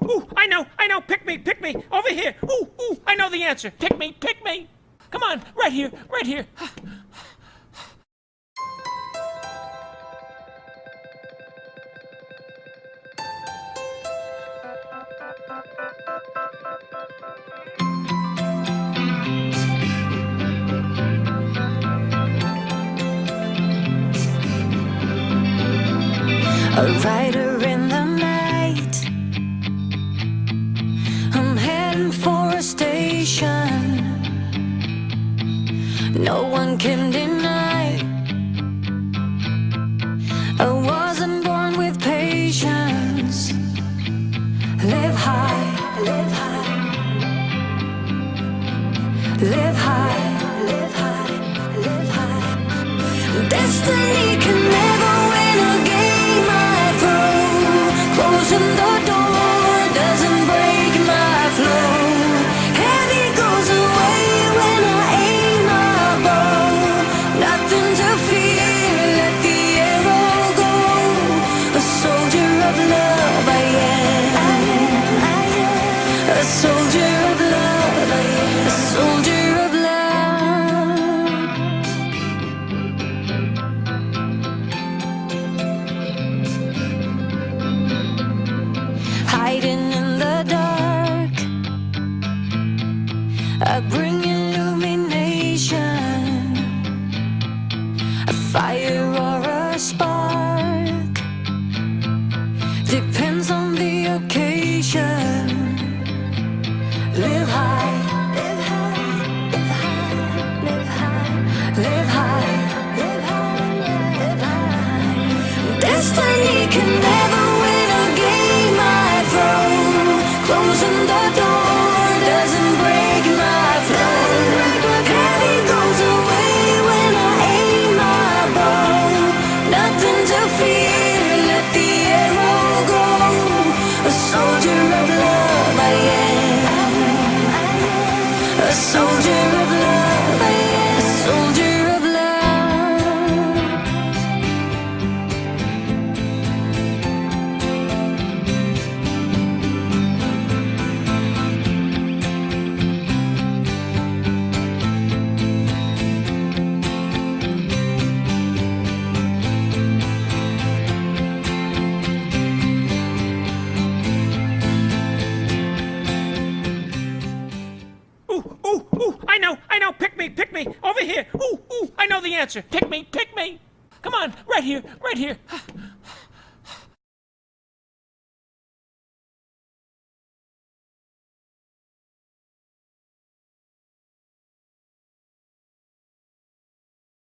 ooh, I know, pick me, over here. Ooh, I know the answer. Pick me. Come on, right here. A rider in the night, I'm heading for a station no one can deny. I wasn't born with patience. Live high, live high, live high, live high, live high. Destiny can never win a game I throw. Closing the door doesn't break my flow. Heavy goes away when I aim my bow. Nothing to fear, let the arrow go. A soldier of love I am. A soldier of love I am. A soldier of love. Hiding in the dark, I bring illumination. A fire or a spark depends on the occasion. Live high, live high, live high, live high, live high, live high, live high. Destiny can never win a game I throw. Closing the door doesn't break my flow. Heavy goes away when I aim my bow. Nothing to fear, let the arrow go. A soldier of love I am. A soldier of love I am. A soldier of love. Ooh, I know, pick me, over here. Ooh, I know the answer. Pick me. Come on, right here.